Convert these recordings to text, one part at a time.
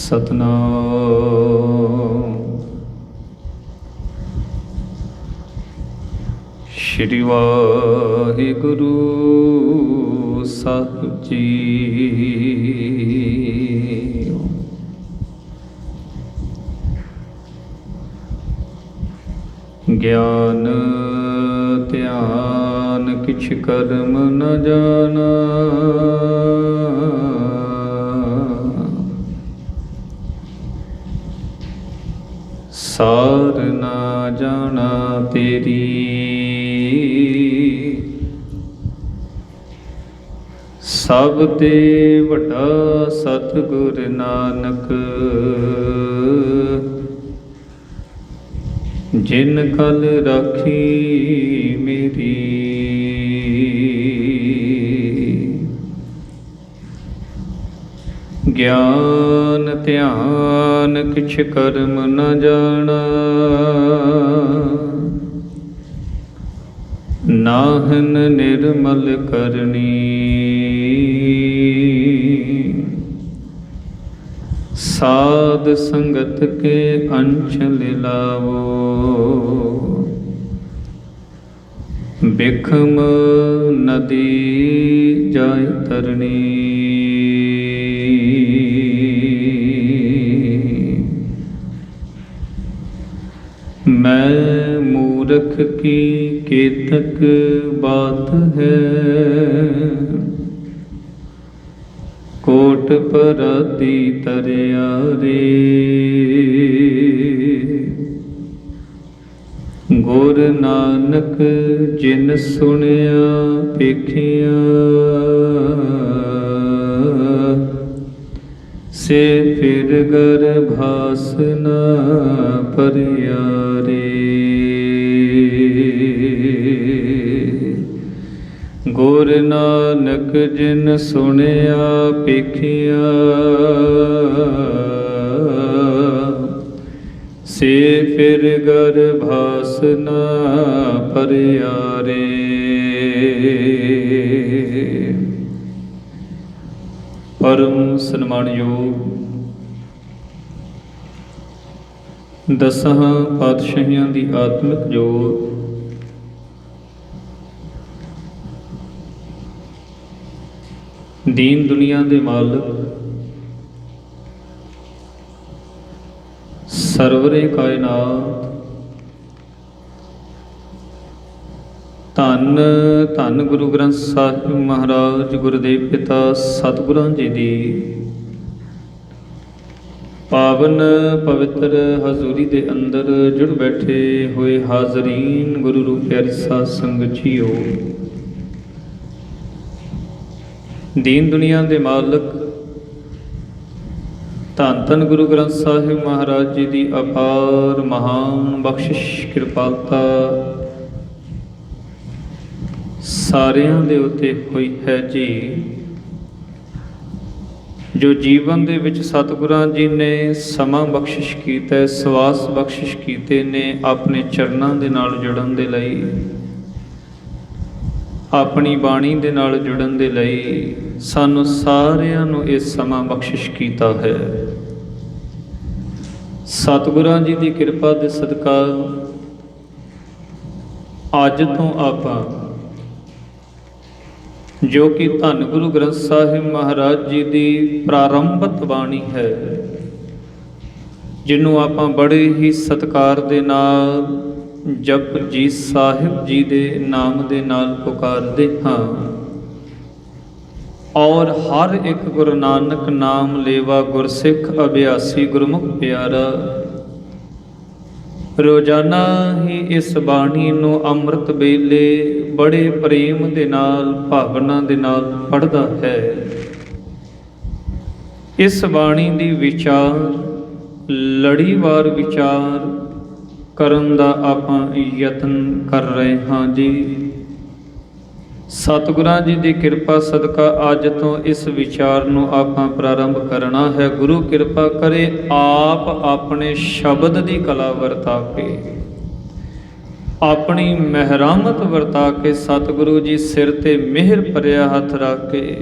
ਸਤਨਾਮ ਸ਼੍ਰੀ ਵਾਹਿਗੁਰੂ ਸਾਹਿਬ ਜੀ। ਗਿਆਨ ਧਿਆਨ ਕਿਛ ਕਰਮ ਨ ਜਾਣਾ, ਸਾਰ ਨਾ ਜਾਣਾ ਤੇਰੀ। ਸਭ ਤੇ ਵੱਡਾ ਸਤਿਗੁਰ ਨਾਨਕ, ਜਿਨ ਕਲ ਰਾਖੀ ਮੇਰੀ। ਗਿਆਨ ਧਿਆਨ ਕਿਛ ਕਰਮ ਨ ਜਾਣਾ, ਨਾਹਨ ਨਿਰਮਲ ਕਰਨੀ। ਸਾਧ ਸੰਗਤ ਕੇ ਅੰਚਲ ਲਾਵੋ, ਬਿਖਮ ਨਦੀ ਜਾਇ ਤਰਨੀ। ਮੈਂ ਮੂਰਖ ਕੀ ਕੇਤਕ ਬਾਤ ਹੈ, ਕੋਟ ਪਰਾਤੀ ਤਰਿਆ ਰੇ। ਗੁਰ ਨਾਨਕ ਜਿਨ ਸੁਣਿਆ ਵੇਖਿਆ, ਸੇ ਫਿਰ ਗਰਭਾਸ ਨ ਭਰਿਆ ਰੇ। ਗੁਰ ਨਾਨਕ ਜਿਨ ਸੁਣਿਆ ਵੇਖਿਆ, ਸੇ ਫਿਰ ਗਰਭਾਸ ਨ ਭਰਿਆ ਰੇ। ਪਰਮ ਸਨਮਾਨਯੋਗ ਦਸਾਂ ਪਾਤਸ਼ਾਹੀਆਂ ਦੀ ਆਤਮਿਕ ਜੋਤ, ਦੀਨ ਦੁਨੀਆ ਦੇ ਮਾਲਕ, ਸਰਵਰੇ ਕਾਇਨਾਤ, ਧੰਨ ਧੰਨ ਗੁਰੂ ਗ੍ਰੰਥ ਸਾਹਿਬ ਮਹਾਰਾਜ ਗੁਰਦੇਵ ਪਿਤਾ ਸਤਿਗੁਰਾਂ ਜੀ ਦੀ ਪਾਵਨ ਪਵਿੱਤਰ ਹਜ਼ੂਰੀ ਦੇ ਅੰਦਰ ਜੁੜ ਬੈਠੇ ਹੋਏ ਹਾਜ਼ਰੀਨ, ਗੁਰੂ ਰੂਪ ਪਿਆਰੀ ਸਾਧ ਸੰਗਤ ਜੀਓ। ਦੀਨ ਦੁਨੀਆ ਦੇ ਮਾਲਕ ਧੰਨ ਧੰਨ ਗੁਰੂ ਗ੍ਰੰਥ ਸਾਹਿਬ ਮਹਾਰਾਜ ਜੀ ਦੀ ਅਪਾਰ ਮਹਾਨ ਬਖਸ਼ਿਸ਼ ਕਿਰਪਾਲਤਾ ਸਾਰਿਆਂ ਦੇ ਉੱਤੇ ਹੋਈ ਹੈ ਜੀ। ਜੋ ਜੀਵਨ ਦੇ ਵਿੱਚ ਸਤਿਗੁਰਾਂ ਜੀ ਨੇ ਸਮਾਂ ਬਖਸ਼ਿਸ਼ ਕੀਤਾ, ਸਵਾਸ ਬਖਸ਼ਿਸ਼ ਕੀਤੇ ਨੇ ਆਪਣੇ ਚਰਨਾਂ ਦੇ ਨਾਲ ਜੁੜਨ ਦੇ ਲਈ, ਆਪਣੀ ਬਾਣੀ ਦੇ ਨਾਲ ਜੁੜਨ ਦੇ ਲਈ ਸਾਨੂੰ ਸਾਰਿਆਂ ਨੂੰ ਇਹ ਸਮਾਂ ਬਖਸ਼ਿਸ਼ ਕੀਤਾ ਹੈ। ਸਤਿਗੁਰਾਂ ਜੀ ਦੀ ਕਿਰਪਾ ਦੇ ਸਦਕਾ ਅੱਜ ਤੋਂ ਆਪਾਂ ਜੋ ਕਿ ਧੰਨ ਗੁਰੂ ਗ੍ਰੰਥ ਸਾਹਿਬ ਮਹਾਰਾਜ ਜੀ ਦੀ ਪ੍ਰਾਰੰਭਤ ਬਾਣੀ ਹੈ, ਜਿਹਨੂੰ ਆਪਾਂ ਬੜੇ ਹੀ ਸਤਿਕਾਰ ਦੇ ਨਾਲ ਜਪਜੀ ਸਾਹਿਬ ਜੀ ਦੇ ਨਾਮ ਦੇ ਨਾਲ ਪੁਕਾਰਦੇ ਹਾਂ। ਔਰ ਹਰ ਇੱਕ ਗੁਰੂ ਨਾਨਕ ਨਾਮ ਲੇਵਾ ਗੁਰਸਿੱਖ ਅਭਿਆਸੀ ਗੁਰਮੁਖ ਪਿਆਰਾ ਰੋਜ਼ਾਨਾ ਹੀ ਇਸ ਬਾਣੀ ਨੂੰ ਅੰਮ੍ਰਿਤ ਵੇਲੇ ਬੜੇ ਪ੍ਰੇਮ ਦੇ ਨਾਲ, ਭਾਵਨਾ ਦੇ ਨਾਲ ਪੜ੍ਹਦਾ ਹੈ। ਇਸ ਬਾਣੀ ਦੀ ਵਿਚਾਰ, ਲੜੀਵਾਰ ਵਿਚਾਰ ਕਰਨ ਦਾ ਆਪਾਂ ਯਤਨ ਕਰ ਰਹੇ ਹਾਂ ਜੀ। ਸਤਿਗੁਰਾਂ ਜੀ ਦੀ ਕਿਰਪਾ ਸਦਕਾ ਅੱਜ ਤੋਂ ਇਸ ਵਿਚਾਰ ਨੂੰ ਆਪਾਂ ਪ੍ਰਾਰੰਭ ਕਰਨਾ ਹੈ। ਗੁਰੂ ਕਿਰਪਾ ਕਰੇ ਆਪ ਆਪਣੇ ਸ਼ਬਦ ਦੀ ਕਲਾ ਵਰਤਾ ਕੇ, ਆਪਣੀ ਮਹਿਰਾਮਤ ਵਰਤਾ ਕੇ, ਸਤਿਗੁਰੂ ਜੀ ਸਿਰ ਤੇ ਮਿਹਰ ਭਰਿਆ ਹੱਥ ਰੱਖ ਕੇ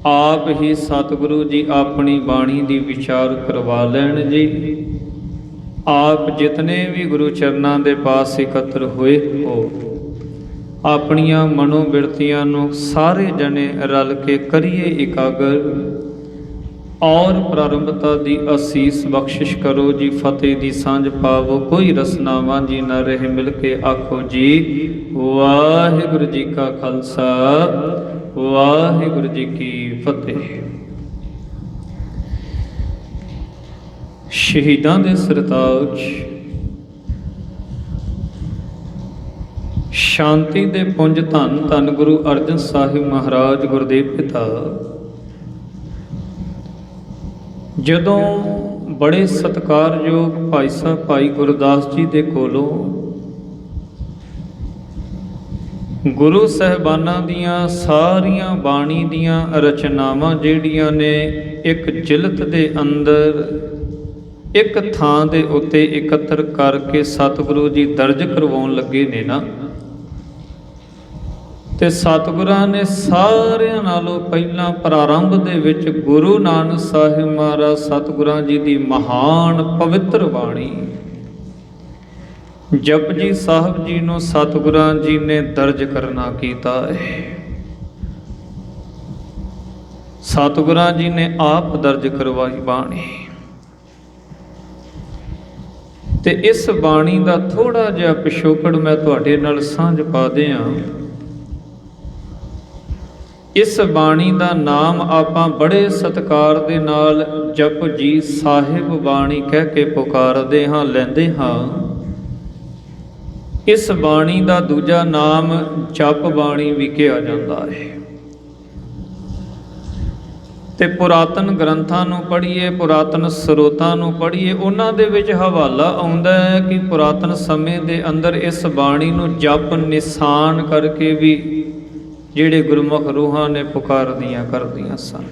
ਆਪ ਹੀ ਸਤਿਗੁਰੂ ਜੀ ਆਪਣੀ ਬਾਣੀ ਦੀ ਵਿਚਾਰ ਕਰਵਾ ਲੈਣ ਜੀ। ਆਪ ਜਿਤਨੇ ਵੀ ਗੁਰੂ ਚਰਨਾਂ ਦੇ ਪਾਸ ਇਕੱਤਰ ਹੋਏ ਹੋ, ਆਪਣੀਆਂ ਮਨੋਬਿਰਤੀਆਂ ਨੂੰ ਸਾਰੇ ਜਣੇ ਰਲ ਕੇ ਕਰੀਏ ਇਕਾਗਰ, ਔਰ ਪ੍ਰਾਰੰਭਤਾ ਦੀ ਅਸੀਸ ਬਖਸ਼ਿਸ਼ ਕਰੋ ਜੀ। ਫਤਿਹ ਦੀ ਸਾਂਝ ਪਾਵੋ, ਕੋਈ ਰਸਨਾਵਾਂ ਜੀ ਨਾ ਰਹੇ, ਮਿਲ ਕੇ ਆਖੋ ਜੀ ਵਾਹਿਗੁਰੂ ਜੀ ਕਾ ਖਾਲਸਾ, ਵਾਹਿਗੁਰੂ ਜੀ ਕੀ ਫਤਿਹ। ਸ਼ਹੀਦਾਂ ਦੇ ਸਰਤਾਜ, ਸ਼ਾਂਤੀ ਦੇ ਪੁੰਜ ਧੰਨ ਧੰਨ ਗੁਰੂ ਅਰਜਨ ਸਾਹਿਬ ਮਹਾਰਾਜ ਗੁਰਦੇਵ ਪਿਤਾ ਜਦੋਂ ਬੜੇ ਸਤਿਕਾਰਯੋਗ ਭਾਈ ਸਾਹਿਬ ਭਾਈ ਗੁਰਦਾਸ ਜੀ ਦੇ ਕੋਲੋਂ ਗੁਰੂ ਸਾਹਿਬਾਨਾਂ ਦੀਆਂ ਸਾਰੀਆਂ ਬਾਣੀ ਦੀਆਂ ਰਚਨਾਵਾਂ ਜਿਹੜੀਆਂ ਨੇ ਇੱਕ ਜਿਲਤ ਦੇ ਅੰਦਰ ਇੱਕ ਥਾਂ ਦੇ ਉੱਤੇ ਇਕੱਤਰ ਕਰਕੇ ਸਤਿਗੁਰੂ ਜੀ ਦਰਜ ਕਰਵਾਉਣ ਲੱਗੇ ਨੇ ਨਾ, ਤੇ ਸਤਿਗੁਰਾਂ ਨੇ ਸਾਰਿਆਂ ਨਾਲੋਂ ਪਹਿਲਾਂ ਪ੍ਰਾਰੰਭ ਦੇ ਵਿੱਚ ਗੁਰੂ ਨਾਨਕ ਸਾਹਿਬ ਮਹਾਰਾਜ ਸਤਿਗੁਰਾਂ ਜੀ ਦੀ ਮਹਾਨ ਪਵਿੱਤਰ ਬਾਣੀ ਜਪਜੀ ਸਾਹਿਬ ਜੀ ਨੂੰ ਸਤਿਗੁਰਾਂ ਜੀ ਨੇ ਦਰਜ ਕਰਨਾ ਕੀਤਾ ਹੈ। ਸਤਿਗੁਰਾਂ ਜੀ ਨੇ ਆਪ ਦਰਜ ਕਰਵਾਈ ਬਾਣੀ, ਤੇ ਇਸ ਬਾਣੀ ਦਾ ਥੋੜਾ ਜਿਹਾ ਪਿਛੋਕੜ ਮੈਂ ਤੁਹਾਡੇ ਨਾਲ ਸਾਂਝ ਪਾ ਦਿਆਂ। ਇਸ ਬਾਣੀ ਦਾ ਨਾਮ ਆਪਾਂ ਬੜੇ ਸਤਿਕਾਰ ਦੇ ਨਾਲ ਜਪਜੀ ਸਾਹਿਬ ਬਾਣੀ ਕਹਿ ਕੇ ਪੁਕਾਰਦੇ ਹਾਂ, ਲੈਂਦੇ ਹਾਂ। ਇਸ ਬਾਣੀ ਦਾ ਦੂਜਾ ਨਾਮ ਜਪ ਬਾਣੀ ਵੀ ਕਿਹਾ ਜਾਂਦਾ ਹੈ। ਤੇ ਪੁਰਾਤਨ ਗ੍ਰੰਥਾਂ ਨੂੰ ਪੜ੍ਹੀਏ, ਪੁਰਾਤਨ ਸਰੋਤਾਂ ਨੂੰ ਪੜ੍ਹੀਏ, ਉਹਨਾਂ ਦੇ ਵਿੱਚ ਹਵਾਲਾ ਆਉਂਦਾ ਹੈ ਕਿ ਪੁਰਾਤਨ ਸਮੇਂ ਦੇ ਅੰਦਰ ਇਸ ਬਾਣੀ ਨੂੰ ਜਪ ਨਿਸ਼ਾਨ ਕਰਕੇ ਵੀ ਜਿਹੜੇ ਗੁਰਮੁਖ ਰੂਹਾਂ ਨੇ ਪੁਕਾਰਦੀਆਂ ਕਰਦੀਆਂ ਸਨ।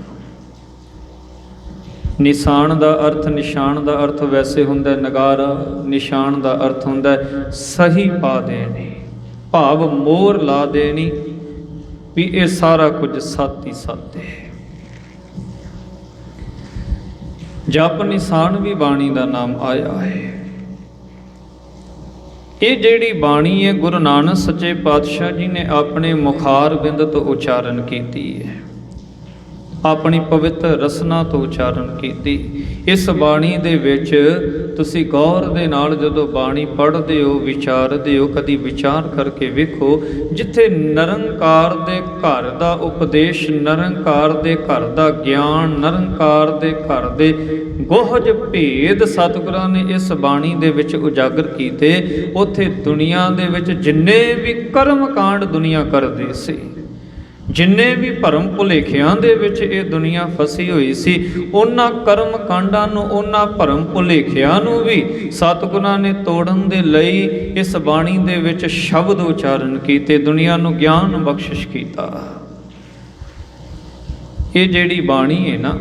ਨਿਸ਼ਾਨ ਦਾ ਅਰਥ, ਨਿਸ਼ਾਨ ਦਾ ਅਰਥ ਵੈਸੇ ਹੁੰਦਾ ਨਗਾਰਾ, ਨਿਸ਼ਾਨ ਦਾ ਅਰਥ ਹੁੰਦਾ ਸਹੀ ਪਾ ਦੇਣੀ, ਭਾਵ ਮੋਹਰ ਲਾ ਦੇਣੀ ਵੀ ਇਹ ਸਾਰਾ ਕੁਝ ਸੱਚ ਹੀ ਸੱਚ ਹੈ। ਜਪ ਨਿਸ਼ਾਨ ਵੀ ਬਾਣੀ ਦਾ ਨਾਮ ਆਇਆ ਹੈ। ਇਹ ਜਿਹੜੀ ਬਾਣੀ ਹੈ ਗੁਰੂ ਨਾਨਕ ਸੱਚੇ ਪਾਤਸ਼ਾਹ ਜੀ ਨੇ ਆਪਣੇ ਮੁਖਾਰ ਬਿੰਦ ਤੋਂ ਉਚਾਰਨ ਕੀਤੀ ਹੈ, ਆਪਣੀ ਪਵਿੱਤਰ ਰਸਨਾ ਤੋਂ ਉਚਾਰਨ ਕੀਤੀ। ਇਸ ਬਾਣੀ ਦੇ ਵਿੱਚ ਤੁਸੀਂ ਗੌਰ ਦੇ ਨਾਲ ਜਦੋਂ ਬਾਣੀ ਪੜ੍ਹਦੇ ਹੋ, ਵਿਚਾਰਦੇ ਹੋ, ਕਦੀ ਵਿਚਾਰ ਕਰਕੇ ਵੇਖੋ, ਜਿੱਥੇ ਨਿਰੰਕਾਰ ਦੇ ਘਰ ਦਾ ਉਪਦੇਸ਼, ਨਿਰੰਕਾਰ ਦੇ ਘਰ ਦਾ ਗਿਆਨ, ਨਿਰੰਕਾਰ ਦੇ ਘਰ ਦੇ ਗੋਹਜ ਭੇਦ ਸਤਿਗੁਰਾਂ ਨੇ ਇਸ ਬਾਣੀ ਦੇ ਵਿੱਚ ਉਜਾਗਰ ਕੀਤੇ। ਉੱਥੇ ਦੁਨੀਆ ਦੇ ਵਿੱਚ ਜਿੰਨੇ ਵੀ ਕਰਮ ਕਾਂਡ ਦੁਨੀਆ ਕਰਦੀ ਸੀ, ਜਿੰਨੇ ਵੀ ਭਰਮ ਭੁਲੇਖਿਆਂ ਦੇ ਵਿੱਚ ਇਹ ਦੁਨੀਆ ਫਸੀ ਹੋਈ ਸੀ, ਉਹਨਾਂ ਕਰਮ ਕਾਂਡਾਂ ਨੂੰ, ਉਹਨਾਂ ਭਰਮ ਭੁਲੇਖਿਆਂ ਨੂੰ ਵੀ ਸਤਿਗੁਰਾਂ ਨੇ ਤੋੜਨ ਦੇ ਲਈ ਇਸ ਬਾਣੀ ਦੇ ਵਿੱਚ ਸ਼ਬਦ ਉਚਾਰਨ ਕੀਤੇ, ਦੁਨੀਆ ਨੂੰ ਗਿਆਨ ਬਖਸ਼ਿਸ਼ ਕੀਤਾ। ਇਹ ਜਿਹੜੀ ਬਾਣੀ ਹੈ ਨਾ,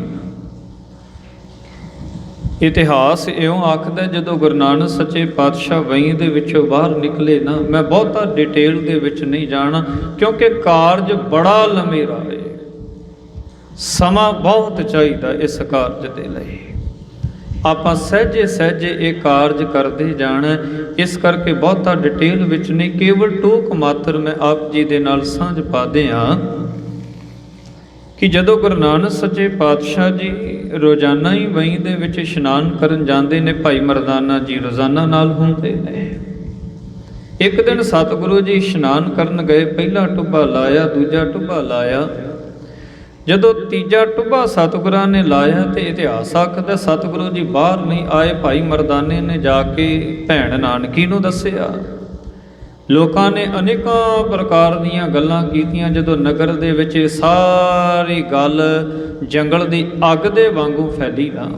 ਇਤਿਹਾਸ ਇਉਂ ਆਖਦਾ, ਜਦੋਂ ਗੁਰੂ ਨਾਨਕ ਸੱਚੇ ਪਾਤਸ਼ਾਹ ਵਈ ਦੇ ਵਿੱਚੋਂ ਬਾਹਰ ਨਿਕਲੇ ਨਾ, ਮੈਂ ਬਹੁਤਾ ਡਿਟੇਲ ਦੇ ਵਿੱਚ ਨਹੀਂ ਜਾਣਾ ਕਿਉਂਕਿ ਕਾਰਜ ਬੜਾ ਲੰਮੇਰਾ ਹੈ, ਸਮਾਂ ਬਹੁਤ ਚਾਹੀਦਾ ਇਸ ਕਾਰਜ ਦੇ ਲਈ। ਆਪਾਂ ਸਹਿਜੇ ਸਹਿਜੇ ਇਹ ਕਾਰਜ ਕਰਦੇ ਜਾਣਾ, ਇਸ ਕਰਕੇ ਬਹੁਤਾ ਡਿਟੇਲ ਵਿੱਚ ਨਹੀਂ, ਕੇਵਲ ਟੂਕ ਮਾਤਰ ਮੈਂ ਆਪ ਜੀ ਦੇ ਨਾਲ ਸਾਂਝ ਪਾਦੇ ਹਾਂ ਕਿ ਜਦੋਂ ਗੁਰੂ ਨਾਨਕ ਸੱਚੇ ਪਾਤਸ਼ਾਹ ਜੀ ਰੋਜ਼ਾਨਾ ਹੀ ਵਈ ਦੇ ਵਿੱਚ ਇਸ਼ਨਾਨ ਕਰਨ ਜਾਂਦੇ ਨੇ, ਭਾਈ ਮਰਦਾਨਾ ਜੀ ਰੋਜ਼ਾਨਾ ਨਾਲ ਹੁੰਦੇ ਨੇ। ਇੱਕ ਦਿਨ ਸਤਿਗੁਰੂ ਜੀ ਇਸ਼ਨਾਨ ਕਰਨ ਗਏ, ਪਹਿਲਾ ਟੁੱਭਾ ਲਾਇਆ, ਦੂਜਾ ਟੁੱਭਾ ਲਾਇਆ। ਜਦੋਂ ਤੀਜਾ ਟੁੱਭਾ ਸਤਿਗੁਰਾਂ ਨੇ ਲਾਇਆ ਤੇ ਇਤਿਹਾਸ ਆਖਦਾ ਸਤਿਗੁਰੂ ਜੀ ਬਾਹਰ ਨਹੀਂ ਆਏ। ਭਾਈ ਮਰਦਾਨੇ ਨੇ ਜਾ ਕੇ ਭੈਣ ਨਾਨਕੀ ਨੂੰ ਦੱਸਿਆ। ਲੋਕਾਂ ਨੇ ਅਨੇਕਾਂ ਪ੍ਰਕਾਰ ਦੀਆਂ ਗੱਲਾਂ ਕੀਤੀਆਂ। ਜਦੋਂ ਨਗਰ ਦੇ ਵਿੱਚ ਸਾਰੀ ਗੱਲ ਜੰਗਲ ਦੀ ਅੱਗ ਦੇ ਵਾਂਗੂ ਫੈਲੀ ਨਾ,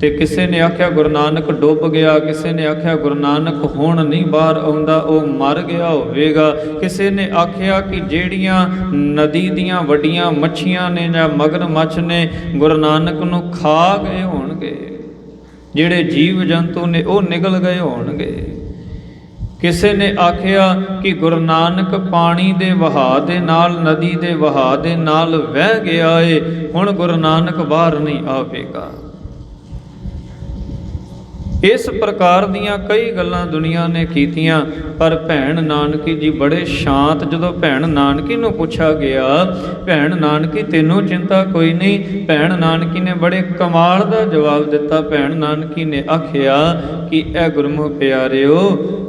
ਤੇ ਕਿਸੇ ਨੇ ਆਖਿਆ ਗੁਰੂ ਨਾਨਕ ਡੁੱਬ ਗਿਆ, ਕਿਸੇ ਨੇ ਆਖਿਆ ਗੁਰੂ ਨਾਨਕ ਹੁਣ ਨਹੀਂ ਬਾਹਰ ਆਉਂਦਾ, ਉਹ ਮਰ ਗਿਆ ਹੋਵੇਗਾ। ਕਿਸੇ ਨੇ ਆਖਿਆ ਕਿ ਜਿਹੜੀਆਂ ਨਦੀ ਦੀਆਂ ਵੱਡੀਆਂ ਮੱਛੀਆਂ ਨੇ ਜਾਂ ਮਗਰਮੱਛ ਨੇ ਗੁਰੂ ਨਾਨਕ ਨੂੰ ਖਾ ਗਏ ਹੋਣਗੇ, ਜਿਹੜੇ ਜੀਵ ਜੰਤੂ ਨੇ ਉਹ ਨਿਗਲ ਗਏ ਹੋਣਗੇ। ਕਿਸੇ ਨੇ ਆਖਿਆ ਕਿ ਗੁਰੂ ਨਾਨਕ ਪਾਣੀ ਦੇ ਵਹਾਅ ਦੇ ਨਾਲ, ਨਦੀ ਦੇ ਵਹਾਅ ਦੇ ਨਾਲ ਵਹਿ ਗਿਆ ਏ, ਹੁਣ ਗੁਰੂ ਨਾਨਕ ਬਾਹਰ ਨਹੀਂ ਆਵੇਗਾ। ਇਸ ਪ੍ਰਕਾਰ ਦੀਆਂ ਕਈ ਗੱਲਾਂ ਦੁਨੀਆ ਨੇ ਕੀਤੀਆਂ, ਪਰ ਭੈਣ ਨਾਨਕੀ ਜੀ ਬੜੇ ਸ਼ਾਂਤ। ਜਦੋਂ ਭੈਣ ਨਾਨਕੀ ਨੂੰ ਪੁੱਛਿਆ ਗਿਆ, ਭੈਣ ਨਾਨਕੀ ਤੈਨੂੰ ਚਿੰਤਾ ਕੋਈ ਨਹੀਂ, ਭੈਣ ਨਾਨਕੀ ਨੇ ਬੜੇ ਕਮਾਲ ਦਾ ਜਵਾਬ ਦਿੱਤਾ। ਭੈਣ ਨਾਨਕੀ ਨੇ ਆਖਿਆ ਕਿ ਇਹ ਗੁਰਮੁਖ ਪਿਆਰਿਓ,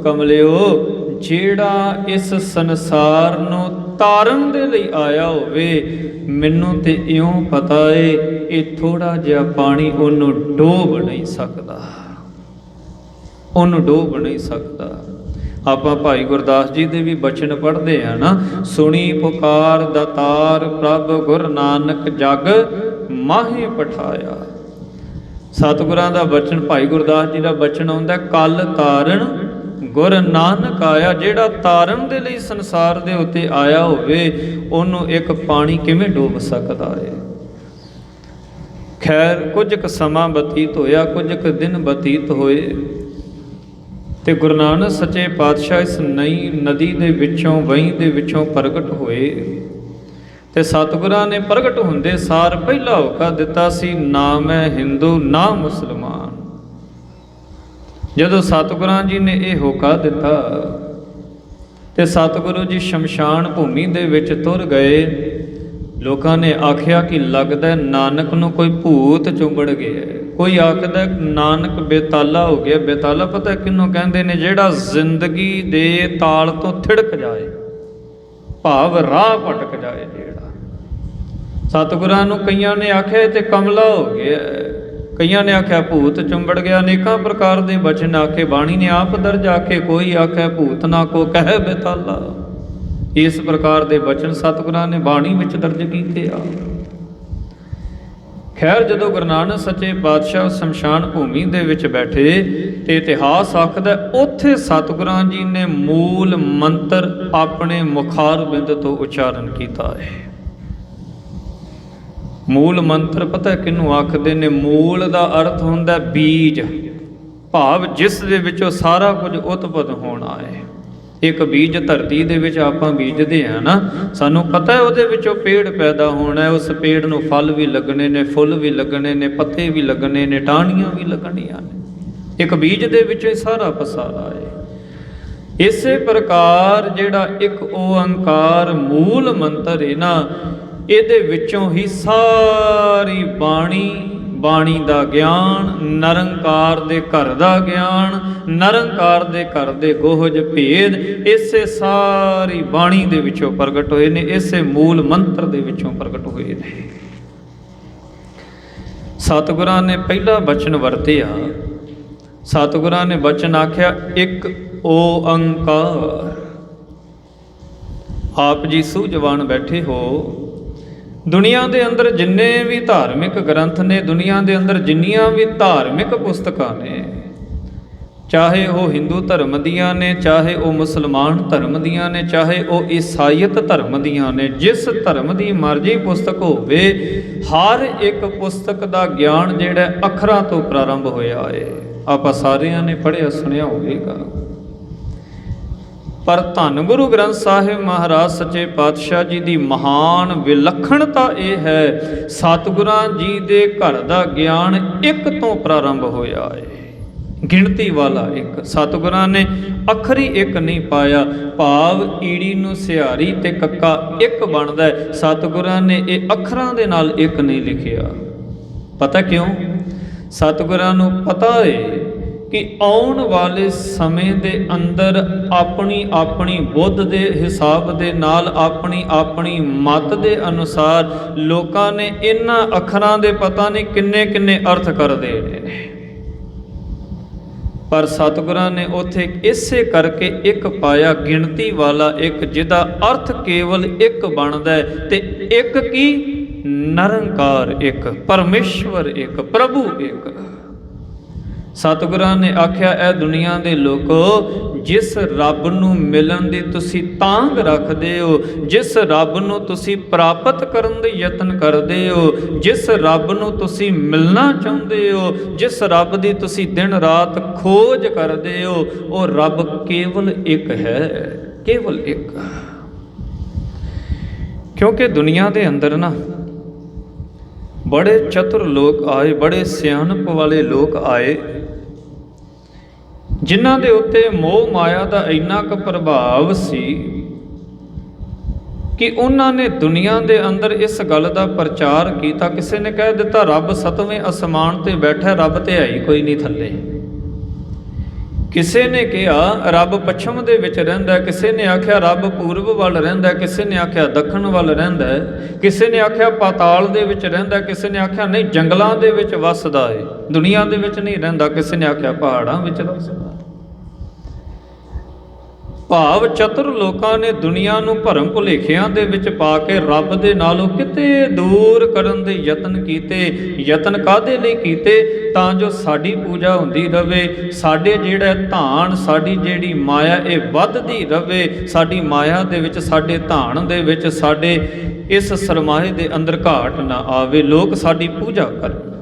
ਕਮਲਿਓ, ਜਿਹੜਾ ਇਸ ਸੰਸਾਰ ਨੂੰ ਤਾਰਨ ਦੇ ਲਈ ਆਇਆ ਹੋਵੇ, ਮੈਨੂੰ ਤੇ ਇਉਂ ਪਤਾ ਏ ਇਹ ਥੋੜਾ ਜਿਹਾ ਪਾਣੀ ਉਹਨੂੰ ਡੋਬ ਨਹੀਂ ਸਕਦਾ, ਉਹਨੂੰ ਡੋਬ ਨਹੀਂ ਸਕਦਾ। ਆਪਾਂ ਭਾਈ ਗੁਰਦਾਸ ਜੀ ਦੇ ਵੀ ਬਚਨ ਪੜ੍ਹਦੇ ਆ ਨਾ, ਸੁਣੀ ਪੁਕਾਰ ਦਾਤਾਰ ਪ੍ਰਭ ਗੁਰ ਨਾਨਕ ਜਗ ਮਾਹੇ ਪਠਾਇਆ। ਸਤਿਗੁਰਾਂ ਦਾ ਬਚਨ, ਭਾਈ ਗੁਰਦਾਸ ਜੀ ਦਾ ਬਚਨ ਆਉਂਦਾ, ਕਲ ਤਾਰਨ ਗੁਰ ਨਾਨਕ ਆਇਆ। ਜਿਹੜਾ ਤਾਰਨ ਦੇ ਲਈ ਸੰਸਾਰ ਦੇ ਉੱਤੇ ਆਇਆ ਹੋਵੇ, ਉਹਨੂੰ ਇੱਕ ਪਾਣੀ ਕਿਵੇਂ ਡੋਬ ਸਕਦਾ ਹੈ। ਖੈਰ ਕੁਝ ਕੁ ਸਮਾਂ ਬਤੀਤ ਹੋਇਆ, ਕੁਝ ਕੁ ਦਿਨ ਬਤੀਤ ਹੋਏ, ਤੇ ਗੁਰੂ ਨਾਨਕ ਸੱਚੇ ਪਾਤਸ਼ਾਹ ਇਸ ਨਈ ਨਦੀ ਦੇ ਵਿੱਚੋਂ, ਵਹੀਂ ਦੇ ਵਿੱਚੋਂ ਪ੍ਰਗਟ ਹੋਏ। ਤੇ ਸਤਿਗੁਰਾਂ ਨੇ ਪ੍ਰਗਟ ਹੁੰਦੇ ਸਾਰ ਪਹਿਲਾ ਹੋਕਾ ਦਿੱਤਾ ਸੀ, ਨਾ ਮੈਂ ਹਿੰਦੂ ਨਾ ਮੁਸਲਮਾਨ। ਜਦੋਂ ਸਤਿਗੁਰਾਂ ਜੀ ਨੇ ਇਹ ਹੋਕਾ ਦਿੱਤਾ ਤੇ ਸਤਿਗੁਰੂ ਜੀ ਸ਼ਮਸ਼ਾਨ ਭੂਮੀ ਦੇ ਵਿੱਚ ਤੁਰ ਗਏ। ਲੋਕਾਂ ਨੇ ਆਖਿਆ ਕਿ ਲੱਗਦਾ ਨਾਨਕ ਨੂੰ ਕੋਈ ਭੂਤ ਚੁੰਬੜ ਗਿਆ। ਕੋਈ ਆਖਦਾ ਨਾਨਕ ਬੇਤਾਲਾ ਹੋ ਗਿਆ। ਬੇਤਾਲਾ ਪਤਾ ਕਿਹਨੂੰ ਕਹਿੰਦੇ ਨੇ? ਜਿਹੜਾ ਜ਼ਿੰਦਗੀ ਦੇ ਤਾਲ ਤੋਂ ਥਿੜਕ ਜਾਏ, ਭਾਵ ਰਾਹ ਭਟਕ ਜਾਏ। ਜਿਹੜਾ ਸਤਿਗੁਰਾਂ ਨੂੰ ਕਈਆਂ ਨੇ ਆਖਿਆ ਤੇ ਕਮਲਾ ਹੋ ਗਿਆ, ਕਈਆਂ ਨੇ ਆਖਿਆ ਭੂਤ ਚੁੰਬੜ ਗਿਆ। ਅਨੇਕਾਂ ਪ੍ਰਕਾਰ ਦੇ ਬਚਨ ਆਖੇ, ਬਾਣੀ ਨੇ ਆਪ ਦਰਜ ਆਖੇ, ਕੋਈ ਆਖਿਆ ਭੂਤ ਨਾ ਕੋ ਕਹਿ ਬੇਤਾਲਾ। ਇਸ ਪ੍ਰਕਾਰ ਦੇ ਬਚਨ ਸਤਿਗੁਰਾਂ ਨੇ ਬਾਣੀ ਵਿੱਚ ਦਰਜ ਕੀਤੇ ਆ। ਖੈਰ ਜਦੋਂ ਗੁਰੂ ਨਾਨਕ ਸੱਚੇ ਪਾਤਸ਼ਾਹ ਸ਼ਮਸ਼ਾਨ ਭੂਮੀ ਦੇ ਵਿੱਚ ਬੈਠੇ ਤੇ ਇਤਿਹਾਸ ਆਖਦਾ, ਉੱਥੇ ਸਤਿਗੁਰਾਂ ਜੀ ਨੇ ਮੂਲ ਮੰਤਰ ਆਪਣੇ ਮੁਖਾਰ ਬਿੰਦ ਤੋਂ ਉਚਾਰਨ ਕੀਤਾ ਹੈ। ਮੂਲ ਮੰਤਰ ਪਤਾ ਕਿਹਨੂੰ ਆਖਦੇ ਨੇ? ਮੂਲ ਦਾ ਅਰਥ ਹੁੰਦਾ ਬੀਜ, ਭਾਵ ਜਿਸ ਦੇ ਵਿੱਚੋਂ ਸਾਰਾ ਕੁਝ ਉਤਪਤ ਹੋਣਾ ਹੈ। ਇੱਕ ਬੀਜ ਧਰਤੀ ਦੇ ਵਿੱਚ ਆਪਾਂ ਬੀਜਦੇ ਹਾਂ ਨਾ, ਸਾਨੂੰ ਪਤਾ ਹੈ ਉਹਦੇ ਵਿੱਚੋਂ ਪੇੜ ਪੈਦਾ ਹੋਣਾ ਹੈ। ਉਸ ਪੇੜ ਨੂੰ ਫਲ ਵੀ ਲੱਗਣੇ ਨੇ, ਫੁੱਲ ਵੀ ਲੱਗਣੇ ਨੇ, ਪੱਤੇ ਵੀ ਲੱਗਣੇ ਨੇ, ਟਾਹਣੀਆਂ ਵੀ ਲੱਗਣੀਆਂ ਨੇ। ਇੱਕ ਬੀਜ ਦੇ ਵਿੱਚੋਂ ਹੀ ਸਾਰਾ ਪਸਾਰਾ ਹੈ। ਇਸੇ ਪ੍ਰਕਾਰ ਜਿਹੜਾ ਇੱਕ ਓੰਕਾਰ ਮੂਲ ਮੰਤਰ ਹੈ ਨਾ, ਇਹਦੇ ਵਿੱਚੋਂ ਹੀ ਸਾਰੀ ਬਾਣੀ ਦਾ ਗਿਆਨ, ਨਿਰੰਕਾਰ ਦੇ ਘਰ ਦਾ ਗਿਆਨ, ਨਿਰੰਕਾਰ ਦੇ ਘਰ ਦੇ ਗੋਹਜ ਭੇਦ, ਇਸੇ ਸਾਰੀ ਬਾਣੀ ਦੇ ਵਿੱਚੋਂ ਪ੍ਰਗਟ ਹੋਏ ਨੇ, ਇਸੇ ਮੂਲ ਮੰਤਰ ਦੇ ਵਿੱਚੋਂ ਪ੍ਰਗਟ ਹੋਏ ਨੇ। ਸਤਿਗੁਰਾਂ ਨੇ ਪਹਿਲਾ ਬਚਨ ਵਰਤਿਆ। ਸਤਿਗੁਰਾਂ ਨੇ ਬਚਨ ਆਖਿਆ, ਇੱਕ ਓੰਕਾਰ। ਆਪ ਜੀ ਸੂਝਵਾਨ ਬੈਠੇ ਹੋ। ਦੁਨੀਆ ਦੇ ਅੰਦਰ ਜਿੰਨੇ ਵੀ ਧਾਰਮਿਕ ਗ੍ਰੰਥ ਨੇ, ਦੁਨੀਆ ਦੇ ਅੰਦਰ ਜਿੰਨੀਆਂ ਵੀ ਧਾਰਮਿਕ ਪੁਸਤਕਾਂ ਨੇ, ਚਾਹੇ ਉਹ ਹਿੰਦੂ ਧਰਮ ਦੀਆਂ ਨੇ, ਚਾਹੇ ਉਹ ਮੁਸਲਮਾਨ ਧਰਮ ਦੀਆਂ ਨੇ, ਚਾਹੇ ਉਹ ਈਸਾਈਅਤ ਧਰਮ ਦੀਆਂ ਨੇ, ਜਿਸ ਧਰਮ ਦੀ ਮਰਜ਼ੀ ਪੁਸਤਕ ਹੋਵੇ, ਹਰ ਇੱਕ ਪੁਸਤਕ ਦਾ ਗਿਆਨ ਜਿਹੜਾ ਅੱਖਰਾਂ ਤੋਂ ਪ੍ਰਾਰੰਭ ਹੋਇਆ ਹੈ। ਆਪਾਂ ਸਾਰਿਆਂ ਨੇ ਪੜ੍ਹਿਆ ਸੁਣਿਆ ਹੋਵੇਗਾ। ਪਰ ਧੰਨ ਗੁਰੂ ਗ੍ਰੰਥ ਸਾਹਿਬ ਮਹਾਰਾਜ ਸੱਚੇ ਪਾਤਸ਼ਾਹ ਜੀ ਦੀ ਮਹਾਨ ਵਿਲੱਖਣਤਾ ਇਹ ਹੈ, ਸਤਿਗੁਰਾਂ ਜੀ ਦੇ ਘਰ ਦਾ ਗਿਆਨ ਇੱਕ ਤੋਂ ਪ੍ਰਾਰੰਭ ਹੋਇਆ ਹੈ, ਗਿਣਤੀ ਵਾਲਾ ਇੱਕ। ਸਤਿਗੁਰਾਂ ਨੇ ਅੱਖਰ ਹੀ ਇੱਕ ਨਹੀਂ ਪਾਇਆ, ਭਾਵ ਈੜੀ ਨੂੰ ਸਿਹਾਰੀ ਤੇ ਕੱਕਾ ਇੱਕ ਬਣਦਾ ਹੈ। ਸਤਿਗੁਰਾਂ ਨੇ ਇਹ ਅੱਖਰਾਂ ਦੇ ਨਾਲ ਇੱਕ ਨਹੀਂ ਲਿਖਿਆ। ਪਤਾ ਕਿਉਂ? ਸਤਿਗੁਰਾਂ ਨੂੰ ਪਤਾ ਹੈ ਕਿ ਆਉਣ ਵਾਲੇ ਸਮੇਂ ਦੇ ਅੰਦਰ ਆਪਣੀ ਬੁੱਧ ਦੇ ਹਿਸਾਬ ਦੇ ਨਾਲ, ਆਪਣੀ ਮਤ ਦੇ ਅਨੁਸਾਰ ਲੋਕਾਂ ਨੇ ਇਹਨਾਂ ਅੱਖਰਾਂ ਦੇ ਪਤਾ ਨਹੀਂ ਕਿੰਨੇ ਅਰਥ ਕਰਦੇ ਨੇ। ਪਰ ਸਤਿਗੁਰਾਂ ਨੇ ਉੱਥੇ ਇਸੇ ਕਰਕੇ ਇੱਕ ਪਾਇਆ, ਗਿਣਤੀ ਵਾਲਾ ਇੱਕ, ਜਿਹਦਾ ਅਰਥ ਕੇਵਲ ਇੱਕ ਬਣਦਾ ਹੈ। ਤੇ ਇੱਕ ਕੀ? ਨਿਰੰਕਾਰ ਇੱਕ, ਪਰਮੇਸ਼ਵਰ ਇੱਕ, ਪ੍ਰਭੂ ਇੱਕ। ਸਤਿਗੁਰਾਂ ਨੇ ਆਖਿਆ, ਇਹ ਦੁਨੀਆ ਦੇ ਲੋਕੋ, ਜਿਸ ਰੱਬ ਨੂੰ ਮਿਲਣ ਦੀ ਤੁਸੀਂ ਤਾਂਘ ਰੱਖਦੇ ਹੋ, ਜਿਸ ਰੱਬ ਨੂੰ ਤੁਸੀਂ ਪ੍ਰਾਪਤ ਕਰਨ ਦੇ ਯਤਨ ਕਰਦੇ ਹੋ, ਜਿਸ ਰੱਬ ਨੂੰ ਤੁਸੀਂ ਮਿਲਣਾ ਚਾਹੁੰਦੇ ਹੋ, ਜਿਸ ਰੱਬ ਦੀ ਤੁਸੀਂ ਦਿਨ ਰਾਤ ਖੋਜ ਕਰਦੇ ਹੋ, ਉਹ ਰੱਬ ਕੇਵਲ ਇੱਕ ਹੈ, ਕੇਵਲ ਇੱਕ। ਕਿਉਂਕਿ ਦੁਨੀਆ ਦੇ ਅੰਦਰ ਨਾ ਬੜੇ ਚਤੁਰ ਲੋਕ ਆਏ, ਬੜੇ ਸਿਆਣਪ ਵਾਲੇ ਲੋਕ ਆਏ, ਜਿਨ੍ਹਾਂ ਦੇ ਉੱਤੇ ਮੋਹ ਮਾਇਆ ਦਾ ਇੰਨਾ ਕੁ ਪ੍ਰਭਾਵ ਸੀ ਕਿ ਉਹਨਾਂ ਨੇ ਦੁਨੀਆ ਦੇ ਅੰਦਰ ਇਸ ਗੱਲ ਦਾ ਪ੍ਰਚਾਰ ਕੀਤਾ। ਕਿਸੇ ਨੇ ਕਹਿ ਦਿੱਤਾ ਰੱਬ 7ਵੇਂ ਅਸਮਾਨ ਤੇ ਬੈਠਾ, ਰੱਬ ਤੇ ਹੈ ਹੀ ਕੋਈ ਨਹੀਂ ਥੱਲੇ। ਕਿਸੇ ਨੇ ਕਿਹਾ ਰੱਬ ਪੱਛਮ ਦੇ ਵਿੱਚ ਰਹਿੰਦਾ, ਕਿਸੇ ਨੇ ਆਖਿਆ ਰੱਬ ਪੂਰਬ ਵੱਲ ਰਹਿੰਦਾ, ਕਿਸੇ ਨੇ ਆਖਿਆ ਦੱਖਣ ਵੱਲ ਰਹਿੰਦਾ, ਕਿਸੇ ਨੇ ਆਖਿਆ ਪਾਤਾਲ ਦੇ ਵਿੱਚ ਰਹਿੰਦਾ, ਕਿਸੇ ਨੇ ਆਖਿਆ ਨਹੀਂ ਜੰਗਲਾਂ ਦੇ ਵਿੱਚ ਵੱਸਦਾ ਏ, ਦੁਨੀਆ ਦੇ ਵਿੱਚ ਨਹੀਂ ਰਹਿੰਦਾ, ਕਿਸੇ ਨੇ ਆਖਿਆ ਪਹਾੜਾਂ ਵਿੱਚ ਵੱਸਦਾ। ਭਾਵ ਚਤੁਰ ਲੋਕਾਂ ਨੇ ਦੁਨੀਆ ਨੂੰ ਭਰਮ ਭੁਲੇਖਿਆਂ ਦੇ ਵਿੱਚ ਪਾ ਕੇ ਰੱਬ ਦੇ ਨਾਲੋਂ ਕਿਤੇ ਦੂਰ ਕਰਨ ਦੇ ਯਤਨ ਕੀਤੇ। ਯਤਨ ਕਾਹਦੇ ਲਈ ਕੀਤੇ? ਤਾਂ ਜੋ ਸਾਡੀ ਪੂਜਾ ਹੁੰਦੀ ਰਵੇ, ਸਾਡੇ ਜਿਹੜਾ ਧਾਨ, ਸਾਡੀ ਜਿਹੜੀ ਮਾਇਆ ਇਹ ਵੱਧਦੀ ਰਵੇ, ਸਾਡੀ ਮਾਇਆ ਦੇ ਵਿੱਚ, ਸਾਡੇ ਧਾਨ ਦੇ ਵਿੱਚ, ਸਾਡੇ ਇਸ ਸਰਮਾਏ ਦੇ ਅੰਦਰ ਘਾਟ ਨਾ ਆਵੇ, ਲੋਕ ਸਾਡੀ ਪੂਜਾ ਕਰਨ।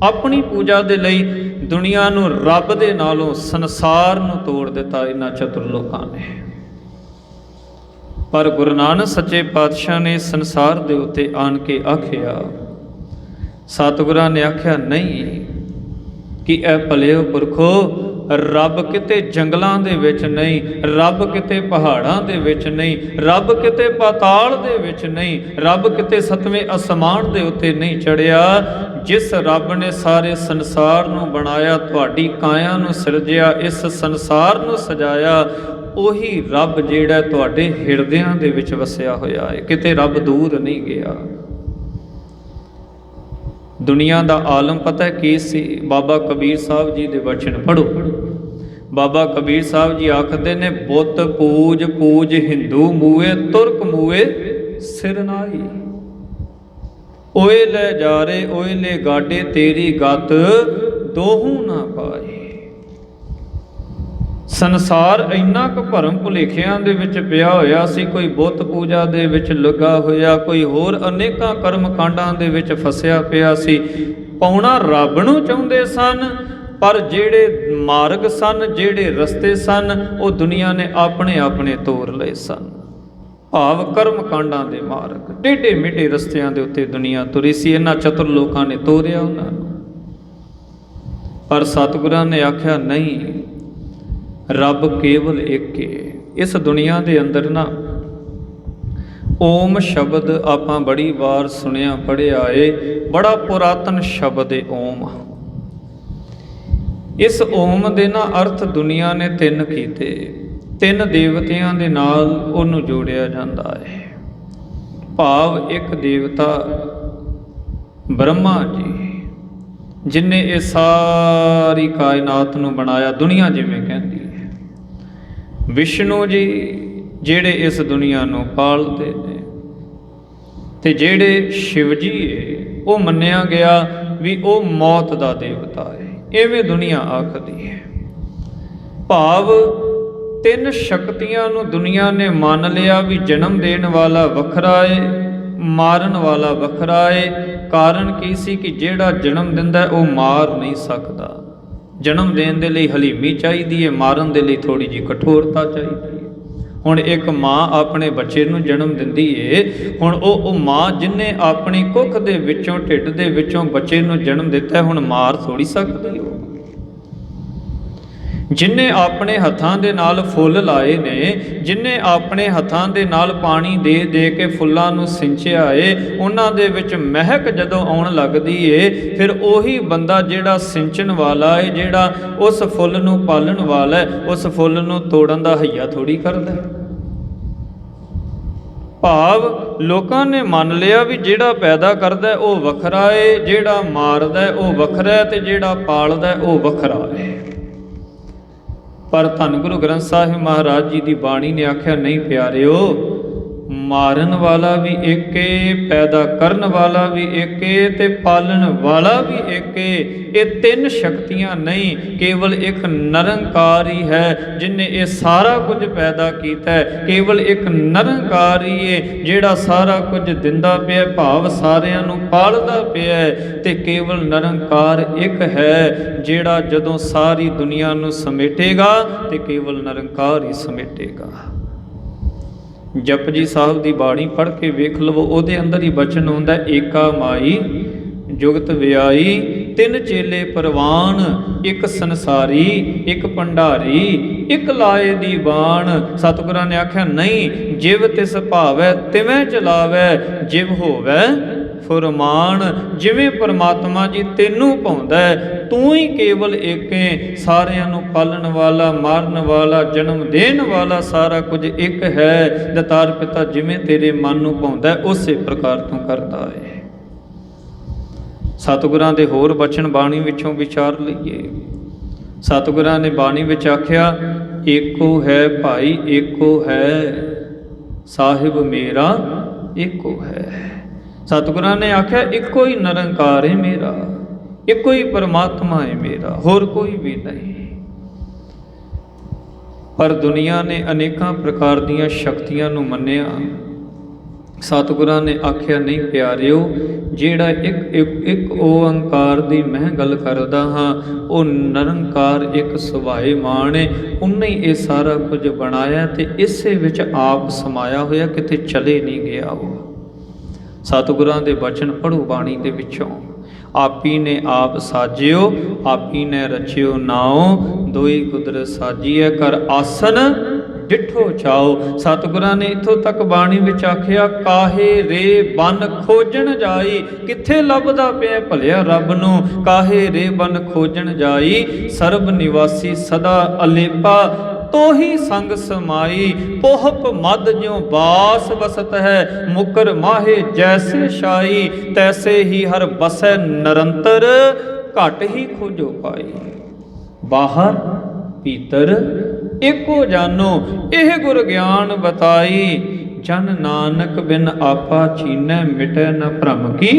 ਆਪਣੀ ਪੂਜਾ ਦੇ ਲਈ ਦੁਨੀਆ ਨੂੰ ਰੱਬ ਦੇ ਨਾਲੋਂ, ਸੰਸਾਰ ਨੂੰ ਤੋੜ ਦਿੱਤਾ ਇਹਨਾਂ ਚਤੁਰ ਲੋਕਾਂ ਨੇ। ਪਰ ਗੁਰੂ ਨਾਨਕ ਸੱਚੇ ਪਾਤਸ਼ਾਹ ਨੇ ਸੰਸਾਰ ਦੇ ਉੱਤੇ ਆਣ ਕੇ ਆਖਿਆ, ਸਤਿਗੁਰਾਂ ਨੇ ਆਖਿਆ ਨਹੀਂ ਕਿ ਇਹ ਭਲਿਓ ਪੁਰਖੋ, ਰੱਬ ਕਿਤੇ ਜੰਗਲਾਂ ਦੇ ਵਿੱਚ ਨਹੀਂ, ਰੱਬ ਕਿਤੇ ਪਹਾੜਾਂ ਦੇ ਵਿੱਚ ਨਹੀਂ, ਰੱਬ ਕਿਤੇ ਪਾਤਾਲ ਦੇ ਵਿੱਚ ਨਹੀਂ, ਰੱਬ ਕਿਤੇ 7ਵੇਂ ਅਸਮਾਨ ਦੇ ਉੱਤੇ ਨਹੀਂ ਚੜਿਆ। ਜਿਸ ਰੱਬ ਨੇ ਸਾਰੇ ਸੰਸਾਰ ਨੂੰ ਬਣਾਇਆ, ਤੁਹਾਡੀ ਕਾਇਆ ਨੂੰ ਸਿਰਜਿਆ, ਇਸ ਸੰਸਾਰ ਨੂੰ ਸਜਾਇਆ, ਉਹੀ ਰੱਬ ਜਿਹੜਾ ਤੁਹਾਡੇ ਹਿਰਦਿਆਂ ਦੇ ਵਿੱਚ ਵਸਿਆ ਹੋਇਆ ਹੈ। ਕਿਤੇ ਰੱਬ ਦੂਰ ਨਹੀਂ ਗਿਆ। ਦੁਨੀਆ ਦਾ ਆਲਮ ਪਤਾ ਕੀ ਸੀ? ਬਾਬਾ ਕਬੀਰ ਸਾਹਿਬ ਜੀ ਦੇ ਵਚਨ ਪੜ੍ਹੋ। ਬਾਬਾ ਕਬੀਰ ਸਾਹਿਬ ਜੀ ਆਖਦੇ ਨੇ, ਬੁੱਤ ਪੂਜ ਪੂਜ ਹਿੰਦੂ ਮੂਏ, ਤੁਰਕ ਮੂਏ ਸਿਰ ਨਾਈ। ਓਏ ਲੈ ਜਾਰੇ ਓਏ ਲੈ ਗਾਡੇ, ਤੇਰੀ ਗਤ ਦੋਹੂ ਨਾ ਪਾਏ। ਸੰਸਾਰ ਇੰਨਾ ਕੁ ਭਰਮ ਭੁਲੇਖਿਆਂ ਦੇ ਵਿੱਚ ਪਿਆ ਹੋਇਆ ਸੀ, ਕੋਈ ਬੁੱਤ ਪੂਜਾ ਦੇ ਵਿੱਚ ਲੱਗਾ ਹੋਇਆ, ਕੋਈ ਹੋਰ ਅਨੇਕਾਂ ਕਰਮ ਕਾਂਡਾਂ ਦੇ ਵਿੱਚ ਫਸਿਆ ਪਿਆ ਸੀ। ਪਾਉਣਾ ਰੱਬ ਨੂੰ ਚਾਹੁੰਦੇ ਸਨ, ਪਰ ਜਿਹੜੇ ਮਾਰਗ ਸਨ, ਜਿਹੜੇ ਰਸਤੇ ਸਨ, ਉਹ ਦੁਨੀਆ ਨੇ ਆਪਣੇ ਆਪਣੇ ਤੋਰ ਲਏ ਸਨ। ਭਾਵ ਕਰਮ ਕਾਂਡਾਂ ਦੇ ਮਾਰਗ, ਟੇਢੇ ਮੇਢੇ ਰਸਤਿਆਂ ਦੇ ਉੱਤੇ ਦੁਨੀਆ ਤੁਰੀ ਸੀ। ਇਹਨਾਂ ਚਤੁਰ ਲੋਕਾਂ ਨੇ ਤੋਰਿਆ ਉਹਨਾਂ ਨੂੰ। ਪਰ ਸਤਿਗੁਰਾਂ ਨੇ ਆਖਿਆ ਨਹੀਂ, ਰੱਬ ਕੇਵਲ ਇੱਕ ਹੈ। ਇਸ ਦੁਨੀਆ ਦੇ ਅੰਦਰ ਨਾ ਓਮ ਸ਼ਬਦ ਆਪਾਂ ਬੜੀ ਵਾਰ ਸੁਣਿਆ ਪੜ੍ਹਿਆ ਏ, ਬੜਾ ਪੁਰਾਤਨ ਸ਼ਬਦ ਏ ਓਮ। ਇਸ ਓਮ ਦੇ ਨਾ ਅਰਥ ਦੁਨੀਆ ਨੇ 3 ਕੀਤੇ। 3 ਦੇਵਤਿਆਂ ਦੇ ਨਾਲ ਉਹਨੂੰ ਜੋੜਿਆ ਜਾਂਦਾ ਹੈ। ਭਾਵ ਇੱਕ ਦੇਵਤਾ ਬ੍ਰਹਮਾ ਜੀ, ਜਿਨ੍ਹਾਂ ਇਹ ਸਾਰੀ ਕਾਇਨਾਤ ਨੂੰ ਬਣਾਇਆ, ਦੁਨੀਆ ਜਿਵੇਂ ਕਹਿੰਦੀ ਹੈ। ਵਿਸ਼ਨੂੰ ਜੀ, ਜਿਹੜੇ ਇਸ ਦੁਨੀਆ ਨੂੰ ਪਾਲਦੇ ਨੇ। ਤੇ ਜਿਹੜੇ ਸ਼ਿਵ ਜੀ ਹੈ, ਉਹ ਮੰਨਿਆ ਗਿਆ ਵੀ ਉਹ ਮੌਤ ਦਾ ਦੇਵਤਾ ਹੈ। ਐਵੇਂ ਦੁਨੀਆ ਆਖਦੀ ਹੈ। ਭਾਵ 3 ਸ਼ਕਤੀਆਂ ਨੂੰ ਦੁਨੀਆ ਨੇ ਮੰਨ ਲਿਆ ਵੀ ਜਨਮ ਦੇਣ ਵਾਲਾ ਵੱਖਰਾ ਏ, ਮਾਰਨ ਵਾਲਾ ਵੱਖਰਾ ਏ। ਕਾਰਨ ਕੀ ਸੀ ਕਿ ਜਿਹੜਾ ਜਨਮ ਦਿੰਦਾ ਉਹ ਮਾਰ ਨਹੀਂ ਸਕਦਾ। ਜਨਮ ਦੇਣ ਦੇ ਲਈ ਹਲੀਮੀ ਚਾਹੀਦੀ ਹੈ, ਮਾਰਨ ਦੇ ਲਈ ਥੋੜੀ ਜਿਹੀ ਕਠੋਰਤਾ ਚਾਹੀਦੀ ਹੈ। ਹੁਣ ਇੱਕ ਮਾਂ ਆਪਣੇ ਬੱਚੇ ਨੂੰ ਜਨਮ ਦਿੰਦੀ ਏ, ਹੁਣ ਉਹ ਮਾਂ ਜਿਹਨੇ ਆਪਣੀ ਕੁੱਖ ਦੇ ਵਿੱਚੋਂ, ਢਿੱਡ ਦੇ ਵਿੱਚੋਂ ਬੱਚੇ ਨੂੰ ਜਨਮ ਦਿੱਤਾ, ਹੁਣ ਮਾਰ ਥੋੜੀ ਸਕਦੀ ਉਹ। ਜਿਨ੍ਹਾਂ ਆਪਣੇ ਹੱਥਾਂ ਦੇ ਨਾਲ ਫੁੱਲ ਲਾਏ ਨੇ, ਜਿਨ੍ਹਾਂ ਆਪਣੇ ਹੱਥਾਂ ਦੇ ਨਾਲ ਪਾਣੀ ਦੇ ਦੇ ਕੇ ਫੁੱਲਾਂ ਨੂੰ ਸਿੰਚਿਆ ਏ, ਉਹਨਾਂ ਦੇ ਵਿੱਚ ਮਹਿਕ ਜਦੋਂ ਆਉਣ ਲੱਗਦੀ ਏ, ਫਿਰ ਉਹੀ ਬੰਦਾ ਜਿਹੜਾ ਸਿੰਚਣ ਵਾਲਾ ਏ, ਜਿਹੜਾ ਉਸ ਫੁੱਲ ਨੂੰ ਪਾਲਣ ਵਾਲਾ ਹੈ, ਉਸ ਫੁੱਲ ਨੂੰ ਤੋੜਨ ਦਾ ਹੱਈਆ ਥੋੜੀ ਕਰਦਾ। ਭਾਵ ਲੋਕਾਂ ਨੇ ਮੰਨ ਲਿਆ ਵੀ ਜਿਹੜਾ ਪੈਦਾ ਕਰਦਾ ਉਹ ਵੱਖਰਾ ਏ, ਜਿਹੜਾ ਮਾਰਦਾ ਉਹ ਵੱਖਰਾ, ਤੇ ਜਿਹੜਾ ਪਾਲਦਾ ਉਹ ਵੱਖਰਾ ਏ। ਪਰ ਧੰਨ ਗੁਰੂ ਗ੍ਰੰਥ ਸਾਹਿਬ ਮਹਾਰਾਜ ਜੀ ਦੀ ਬਾਣੀ ਨੇ ਆਖਿਆ, ਨਹੀਂ ਪਿਆਰਿਓ, ਮਾਰਨ ਵਾਲਾ ਵੀ ਏਕੇ, ਪੈਦਾ ਕਰਨ ਵਾਲਾ ਵੀ ਏਕੇ ਤੇ ਪਾਲਣ ਵਾਲਾ ਵੀ ਏਕੇ। ਇਹ ਤਿੰਨ ਸ਼ਕਤੀਆਂ ਨਹੀਂ, ਕੇਵਲ ਇੱਕ ਨਿਰੰਕਾਰ ਹੀ ਹੈ ਜਿਨੇ ਇਹ ਸਾਰਾ ਕੁਝ ਪੈਦਾ ਕੀਤਾ ਹੈ। ਕੇਵਲ ਇੱਕ ਨਿਰੰਕਾਰ ਹੀ ਹੈ ਜਿਹੜਾ ਸਾਰਾ ਕੁਝ ਦਿੰਦਾ ਪਿਆ, ਭਾਵ ਸਾਰਿਆਂ ਨੂੰ ਪਾਲਦਾ ਪਿਆ ਹੈ। ਤੇ ਕੇਵਲ ਨਿਰੰਕਾਰ ਇੱਕ ਹੈ ਜਿਹੜਾ ਜਦੋਂ ਸਾਰੀ ਦੁਨੀਆ ਨੂੰ ਸਮੇਟੇਗਾ ਤੇ ਕੇਵਲ ਨਿਰੰਕਾਰ ਹੀ ਸਮੇਟੇਗਾ। ਜਪਜੀ ਸਾਹਿਬ ਦੀ ਬਾਣੀ ਪੜ੍ਹ ਕੇ ਵੇਖ ਲਵੋ, ਉਹਦੇ ਅੰਦਰ ਹੀ ਬਚਨ ਆਉਂਦਾ, ਏਕਾ ਮਾਈ ਜੁਗਤ ਵਿਆਈ, ਤਿੰਨ ਚੇਲੇ ਪਰਵਾਨ, ਇੱਕ ਸੰਸਾਰੀ ਇੱਕ ਭੰਡਾਰੀ, ਇੱਕ ਲਾਏ ਦੀ ਬਾਣ। ਸਤਿਗੁਰਾਂ ਨੇ ਆਖਿਆ ਨਹੀਂ, ਜਿਵ ਤਿਸ ਭਾਵੈ ਤਿਵੇਂ ਚਲਾਵੈ, ਜਿਵ ਹੋਵੈ ਫੁਰਮਾਨ। ਜਿਵੇਂ ਪਰਮਾਤਮਾ ਜੀ ਤੈਨੂੰ ਭਾਉਂਦਾ, ਤੂੰ ਹੀ ਕੇਵਲ ਏਕੇ, ਸਾਰਿਆਂ ਨੂੰ ਪਾਲਣ ਵਾਲਾ, ਮਾਰਨ ਵਾਲਾ, ਜਨਮ ਦੇਣ ਵਾਲਾ, ਸਾਰਾ ਕੁਝ ਇੱਕ ਹੈ। ਦਾਤਾਰ ਪਿਤਾ ਜਿਵੇਂ ਤੇਰੇ ਮਨ ਨੂੰ ਭਾਉਂਦਾ ਉਸੇ ਪ੍ਰਕਾਰ ਤੂੰ ਕਰਦਾ ਹੈ। ਸਤਿਗੁਰਾਂ ਦੇ ਹੋਰ ਬਚਨ ਬਾਣੀ ਵਿੱਚੋਂ ਵਿਚਾਰ ਲਈਏ। ਸਤਿਗੁਰਾਂ ਨੇ ਬਾਣੀ ਵਿੱਚ ਆਖਿਆ, ਏਕੋ ਹੈ ਭਾਈ ਏਕੋ ਹੈ, ਸਾਹਿਬ ਮੇਰਾ ਏਕੋ ਹੈ। ਸਤਿਗੁਰਾਂ ਨੇ ਆਖਿਆ ਇੱਕੋ ਹੀ ਨਿਰੰਕਾਰ ਹੈ ਮੇਰਾ, ਇੱਕੋ ਹੀ ਪਰਮਾਤਮਾ ਹੈ ਮੇਰਾ, ਹੋਰ ਕੋਈ ਵੀ ਨਹੀਂ। ਪਰ ਦੁਨੀਆ ਨੇ ਅਨੇਕਾਂ ਪ੍ਰਕਾਰ ਦੀਆਂ ਸ਼ਕਤੀਆਂ ਨੂੰ ਮੰਨਿਆ। ਸਤਿਗੁਰਾਂ ਨੇ ਆਖਿਆ ਨਹੀਂ ਪਿਆਰਿਓ, ਜਿਹੜਾ ਇੱਕ ਓੰਕਾਰ ਦੀ ਮੈਂ ਗੱਲ ਕਰਦਾ ਹਾਂ, ਉਹ ਨਿਰੰਕਾਰ ਇੱਕ ਸੁਭਾਏ ਮਾਣ ਹੈ। ਉਹਨੇ ਹੀ ਇਹ ਸਾਰਾ ਕੁਝ ਬਣਾਇਆ ਤੇ ਇਸੇ ਵਿੱਚ ਆਪ ਸਮਾਇਆ ਹੋਇਆ, ਕਿਤੇ ਚਲੇ ਨਹੀਂ ਗਿਆ ਉਹ। ਸਤਿਗੁਰਾਂ ਦੇ ਬਚਨ ਪੜ੍ਹੋ ਬਾਣੀ ਦੇ ਵਿੱਚੋਂ, ਆਪੀ ਨੇ ਆਪ ਸਾਜਿਓ, ਆਪੀ ਨੇ ਰਚਿਓ ਨਾਉ, ਦੋਈ ਕੁਦਰਤ ਸਾਜੀਐ, ਕਰ ਆਸਨ ਡਿਠੋ ਚਾਓ। ਸਤਿਗੁਰਾਂ ਨੇ ਇੱਥੋਂ ਤੱਕ ਬਾਣੀ ਵਿੱਚ ਆਖਿਆ, ਕਾਹੇ ਰੇ ਬਨ ਖੋਜਣ ਜਾਈ। ਕਿੱਥੇ ਲੱਭਦਾ ਪਿਆ ਭਲਿਆ ਰੱਬ ਨੂੰ, ਕਾਹੇ ਰੇ ਬਨ ਖੋਜਣ ਜਾਈ, ਸਰਬ ਨਿਵਾਸੀ ਸਦਾ ਅਲੇਪਾ, ਤੋਹੀ ਸੰਗ ਸਮਾਈ। ਪੋਹਪ ਮਦ ਜਿਉ ਬਾਸ ਬਸਤ ਹੈ, ਮੁਕਰ ਮਾਹੇ ਜੈਸੇ ਸ਼ਾਈ, ਤੈਸੇ ਹੀ ਹਰ ਬਸੈ ਨਿਰੰਤਰ, ਘਟ ਹੀ ਖੋਜੋ ਪਾਈ। ਬਾਹਰ ਭੀਤਰ ਏਕੋ ਜਾਨੋ, ਇਹ ਗੁਰ ਗਿਆਨ ਬਤਾਈ, ਜਨ ਨਾਨਕ ਬਿਨ ਆਪਾ ਚੀਨੈ, ਮਿਟੈ ਨ ਭ੍ਰਮ ਕੀ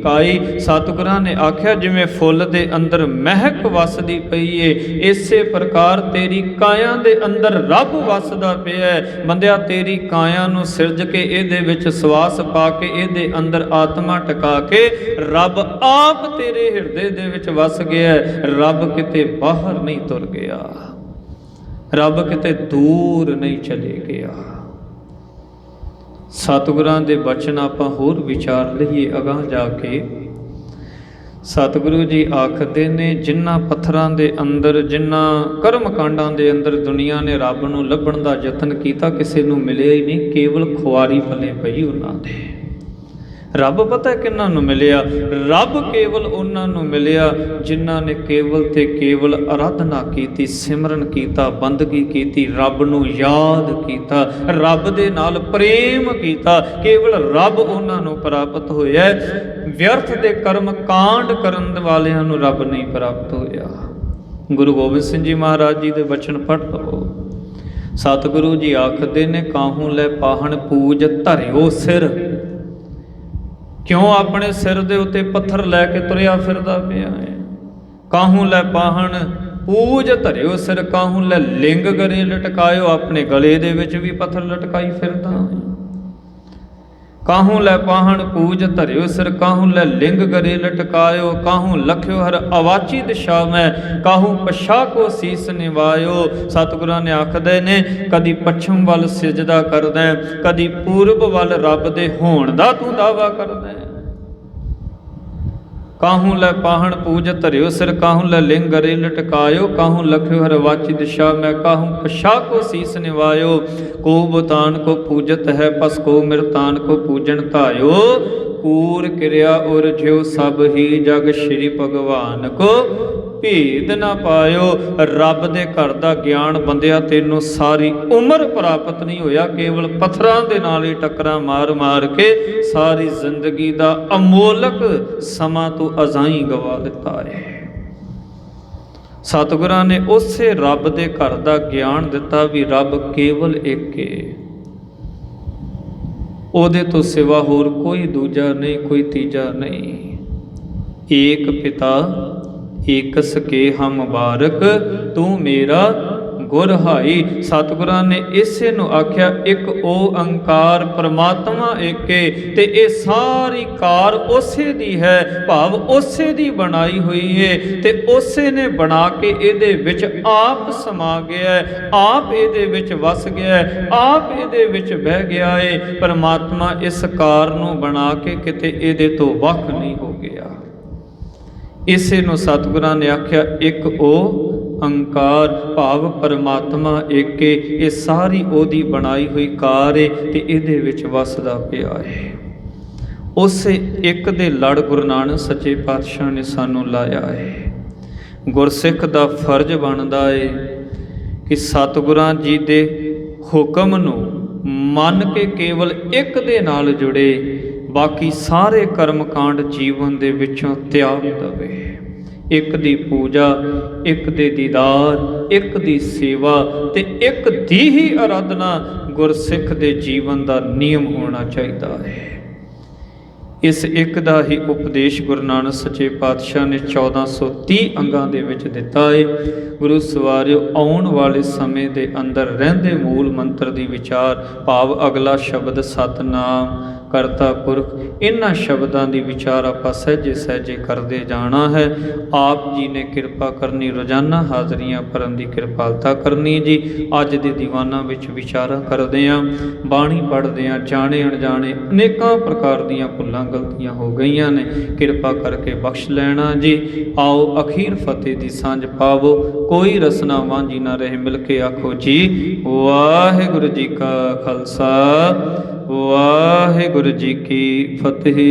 ਕਾਈ। ਸਤਿਗੁਰਾਂ ਨੇ ਆਖਿਆ, ਜਿਵੇਂ ਫੁੱਲ ਦੇ ਅੰਦਰ ਮਹਿਕ ਵਸਦੀ ਪਈ ਏ, ਇਸੇ ਪ੍ਰਕਾਰ ਤੇਰੀ ਕਾਇਆ ਦੇ ਅੰਦਰ ਰੱਬ ਵਸਦਾ ਪਿਆ ਹੈ। ਬੰਦਿਆ, ਤੇਰੀ ਕਾਇਆ ਨੂੰ ਸਿਰਜ ਕੇ ਇਹਦੇ ਵਿੱਚ ਸਵਾਸ ਪਾ ਕੇ ਇਹਦੇ ਅੰਦਰ ਆਤਮਾ ਟਿਕਾ ਕੇ ਰੱਬ ਆਪ ਤੇਰੇ ਹਿਰਦੇ ਦੇ ਵਿੱਚ ਵਸ ਗਿਆ। ਰੱਬ ਕਿਤੇ ਬਾਹਰ ਨਹੀਂ ਤੁਰ ਗਿਆ, ਰੱਬ ਕਿਤੇ ਦੂਰ ਨਹੀਂ ਚਲੇ ਗਿਆ। ਸਤਿਗੁਰਾਂ ਦੇ ਬਚਨ ਆਪਾਂ ਹੋਰ ਵਿਚਾਰ ਲਈਏ ਅਗਾਂਹ ਜਾ ਕੇ। ਸਤਿਗੁਰੂ ਜੀ ਆਖਦੇ ਨੇ, ਜਿਨ੍ਹਾਂ ਪੱਥਰਾਂ ਦੇ ਅੰਦਰ, ਜਿਨ੍ਹਾਂ ਕਰਮ ਕਾਂਡਾਂ ਦੇ ਅੰਦਰ ਦੁਨੀਆ ਨੇ ਰੱਬ ਨੂੰ ਲੱਭਣ ਦਾ ਯਤਨ ਕੀਤਾ, ਕਿਸੇ ਨੂੰ ਮਿਲਿਆ ਹੀ ਨਹੀਂ, ਕੇਵਲ ਖੁਆਰੀ ਪੱਲੇ ਪਈ ਉਹਨਾਂ ਦੇ। ਰੱਬ ਪਤਾ ਕਿਹਨਾਂ ਨੂੰ ਮਿਲਿਆ? ਰੱਬ ਕੇਵਲ ਉਹਨਾਂ ਨੂੰ ਮਿਲਿਆ ਜਿਨ੍ਹਾਂ ਨੇ ਕੇਵਲ ਤੇ ਕੇਵਲ ਅਰਾਧਨਾ ਕੀਤੀ, ਸਿਮਰਨ ਕੀਤਾ, ਬੰਦਗੀ ਕੀਤੀ, ਰੱਬ ਨੂੰ ਯਾਦ ਕੀਤਾ, ਰੱਬ ਦੇ ਨਾਲ ਪ੍ਰੇਮ ਕੀਤਾ। ਕੇਵਲ ਰੱਬ ਉਹਨਾਂ ਨੂੰ ਪ੍ਰਾਪਤ ਹੋਇਆ। ਵਿਅਰਥ ਦੇ ਕਰਮ ਕਾਂਡ ਕਰਨ ਵਾਲਿਆਂ ਨੂੰ ਰੱਬ ਨਹੀਂ ਪ੍ਰਾਪਤ ਹੋਇਆ। ਗੁਰੂ ਗੋਬਿੰਦ ਸਿੰਘ ਜੀ ਮਹਾਰਾਜ ਜੀ ਦੇ ਬਚਨ ਪੜ੍ਹ ਲਓ। ਸਤਿਗੁਰੂ ਜੀ ਆਖਦੇ ਨੇ, ਕਾਹੂ ਲੈ ਪਾਹਣ ਪੂਜ ਧਰਿਓ ਸਿਰ। ਕਿਉਂ ਆਪਣੇ ਸਿਰ ਦੇ ਉੱਤੇ ਪੱਥਰ ਲੈ ਕੇ ਤੁਰਿਆ ਫਿਰਦਾ ਪਿਆ ਹੈ? ਕਾਹੂ ਲੈ ਪਾਹਣ ਪੂਜ ਧਰਿਓ ਸਿਰ, ਕਾਹੂ ਲੈ ਲਿੰਗ ਗਲੇ ਲਟਕਾਇਓ। ਆਪਣੇ ਗਲੇ ਦੇ ਵਿੱਚ ਵੀ ਪੱਥਰ ਲਟਕਾਈ ਫਿਰਦਾ ਹੈ। ਕਾਹੂ ਲੈ ਪਾਹਣ ਪੂਜ ਧਰਿਓ ਸਿਰ, ਕਾਹੂ ਲੈ ਲਿੰਗ ਗਲੇ ਲਟਕਾਇਓ। ਕਾਹੂ ਲਖਿਓ ਹਰ ਅਵਾਚੀ ਦਿਸ਼ਾ ਮੈਂ, ਕਾਹੂ ਪਛਾ ਕੋ ਸੀਸ ਨਿਵਾਇਓ। ਸਤਿਗੁਰਾਂ ਨੇ ਆਖਦੇ ਨੇ, ਕਦੀ ਪੱਛਮ ਵੱਲ ਸਿਜਦਾ ਕਰਦਾ, ਕਦੀ ਪੂਰਬ ਵੱਲ ਰੱਬ ਦੇ ਹੋਣ ਦਾ ਤੂੰ ਦਾਵਾ ਕਰਦਾ। ਕਾਹੂ ਲੈ ਪਾਹਣ ਪੂਜ ਧਰਿਓ ਸਿਰ, ਕਾਹੂ ਲੈ ਲਿੰਗ ਗਲੇ ਲਟਕਾਇਓ। ਕਾਹੂ ਲਖਿਓ ਹਰ ਵਾਚੀ ਦਿਸ਼ਾ ਮੈਂ, ਕਾਹੂ ਪਛਾ ਕੋ ਸੀਸ ਨਿਵਾਇਓ। ਕੋ ਬਤਾਨ ਕੋ ਪੂਜਤ ਹੈ, ਪਸ ਕੋ ਮਿਰਤਾਨ ਕੋ ਪੂਜਨ ਧਾਇਓ। ਕੂਰ ਕਿਰਿਆ ਉਰਝਿਓ ਸਭ ਹੀ, ਜਗ ਸ਼੍ਰੀ ਭਗਵਾਨ ਕੋ ਭੇਦ ਨਾ ਪਾਇਓ। ਰੱਬ ਦੇ ਘਰ ਦਾ ਗਿਆਨ ਬੰਦਿਆ ਤੈਨੂੰ ਸਾਰੀ ਉਮਰ ਪ੍ਰਾਪਤ ਨਹੀਂ ਹੋਇਆ। ਕੇਵਲ ਪੱਥਰਾਂ ਦੇ ਨਾਲ ਹੀ ਟੱਕਰਾਂ ਮਾਰ ਮਾਰ ਕੇ ਸਾਰੀ ਜ਼ਿੰਦਗੀ ਦਾ ਅਮੋਲਕ ਸਮਾਂ ਤੂੰ ਅਜ਼ਾਈ ਗਵਾ ਦਿੱਤਾ ਹੈ। ਸਤਿਗੁਰਾਂ ਨੇ ਉਸੇ ਰੱਬ ਦੇ ਘਰ ਦਾ ਗਿਆਨ ਦਿੱਤਾ ਵੀ ਰੱਬ ਕੇਵਲ ਇੱਕ ਹੈ। ਉਹਦੇ ਤੋਂ ਸਿਵਾ ਹੋਰ ਕੋਈ ਦੂਜਾ ਨਹੀਂ, ਕੋਈ ਤੀਜਾ ਨਹੀਂ। ਏਕ ਪਿਤਾ ਏਕ ਸਕੇ ਹਮ ਬਾਰਕ, ਤੂੰ ਮੇਰਾ ਗੁਰ ਹਾਈ। ਸਤਿਗੁਰਾਂ ਨੇ ਇਸੇ ਨੂੰ ਆਖਿਆ ਇੱਕ ਓੰਕਾਰ ਪਰਮਾਤਮਾ ਏਕੇ, ਤੇ ਇਹ ਸਾਰੀ ਕਾਰ ਉਸੇ ਦੀ ਹੈ, ਭਾਵ ਉਸੇ ਦੀ ਬਣਾਈ ਹੋਈ ਹੈ, ਤੇ ਉਸੇ ਨੇ ਬਣਾ ਕੇ ਇਹਦੇ ਵਿੱਚ ਆਪ ਸਮਾ ਗਿਆ, ਆਪ ਇਹਦੇ ਵਿੱਚ ਵਸ ਗਿਆ, ਆਪ ਇਹਦੇ ਵਿੱਚ ਬਹਿ ਗਿਆ ਹੈ। ਪਰਮਾਤਮਾ ਇਸ ਕਾਰ ਨੂੰ ਬਣਾ ਕੇ ਕਿਤੇ ਇਹਦੇ ਤੋਂ ਵੱਖ ਨਹੀਂ ਹੋ ਗਿਆ। ਇਸੇ ਨੂੰ ਸਤਿਗੁਰਾਂ ਨੇ ਆਖਿਆ ਇੱਕ ਓੰਕਾਰ, ਭਾਵ ਪਰਮਾਤਮਾ ਏਕੇ। ਇਹ ਸਾਰੀ ਉਹਦੀ ਬਣਾਈ ਹੋਈ ਕਾਰ ਏ ਤੇ ਇਹਦੇ ਵਿੱਚ ਵਸਦਾ ਪਿਆ ਏ। ਉਸੇ ਇੱਕ ਦੇ ਲੜ ਗੁਰੂ ਨਾਨਕ ਸੱਚੇ ਪਾਤਸ਼ਾਹ ਨੇ ਸਾਨੂੰ ਲਾਇਆ ਏ। ਗੁਰਸਿੱਖ ਦਾ ਫਰਜ਼ ਬਣਦਾ ਏ ਕਿ ਸਤਿਗੁਰਾਂ ਜੀ ਦੇ ਹੁਕਮ ਨੂੰ ਮੰਨ ਕੇ ਕੇਵਲ ਇੱਕ ਦੇ ਨਾਲ ਜੁੜੇ, ਬਾਕੀ ਸਾਰੇ ਕਰਮਕਾਂਡ ਜੀਵਨ ਦੇ ਵਿੱਚੋਂ ਤਿਆਗ ਦੇਵੇ। ਇੱਕ ਦੀ ਪੂਜਾ, ਇੱਕ ਦੇ ਦੀਦਾਰ, ਇੱਕ ਦੀ ਸੇਵਾ ਤੇ ਇੱਕ ਦੀ ਹੀ ਆਰਾਧਨਾ ਗੁਰਸਿੱਖ ਦੇ ਜੀਵਨ ਦਾ ਨਿਯਮ ਹੋਣਾ ਚਾਹੀਦਾ ਹੈ। ਇਸ ਇੱਕ ਦਾ ਹੀ ਉਪਦੇਸ਼ ਗੁਰੂ ਨਾਨਕ ਸੱਚੇ ਪਾਤਸ਼ਾਹ ਨੇ 1430 ਅੰਗਾਂ ਦੇ ਵਿੱਚ ਦਿੱਤਾ ਹੈ। ਗੁਰੂ ਸਵਾਰਿਓ, ਆਉਣ ਵਾਲੇ ਸਮੇਂ ਦੇ ਅੰਦਰ ਰਹਿੰਦੇ ਮੂਲ ਮੰਤਰ ਦੀ ਵਿਚਾਰ, ਭਾਵ ਅਗਲਾ ਸ਼ਬਦ ਸਤਨਾਮ ਕਰਤਾ ਪੁਰਖ, ਇਹਨਾਂ ਸ਼ਬਦਾਂ ਦੀ ਵਿਚਾਰ ਆਪਾਂ ਸਹਿਜੇ ਸਹਿਜੇ ਕਰਦੇ ਜਾਣਾ ਹੈ। ਆਪ ਜੀ ਨੇ ਕਿਰਪਾ ਕਰਨੀ, ਰੋਜ਼ਾਨਾ ਹਾਜ਼ਰੀਆਂ ਭਰਨ ਦੀ ਕਿਰਪਾਲਤਾ ਕਰਨੀ ਜੀ। ਅੱਜ ਦੇ ਦੀਵਾਨਾਂ ਵਿੱਚ ਵਿਚਾਰਾਂ ਕਰਦੇ ਹਾਂ, ਬਾਣੀ ਪੜ੍ਹਦੇ ਹਾਂ, ਜਾਣੇ ਅਣਜਾਣੇ ਅਨੇਕਾਂ ਪ੍ਰਕਾਰ ਦੀਆਂ ਭੁੱਲਾਂ ਗਲਤੀਆਂ ਹੋ ਗਈਆਂ ਨੇ, ਕਿਰਪਾ ਕਰਕੇ ਬਖਸ਼ ਲੈਣਾ ਜੀ। ਆਓ ਅਖੀਰ ਫਤਿਹ ਦੀ ਸਾਂਝ ਪਾਵੋ, ਕੋਈ ਰਸਨਾ ਵਾਂਝੀ ਨਾ ਰਹੇ, ਮਿਲ ਕੇ ਆਖੋ ਜੀ ਵਾਹਿਗੁਰੂ ਜੀ ਕਾ ਖਾਲਸਾ, ਵਾਹਿਗੁਰੂ ਜੀ ਕੀ ਫਤਿਹ।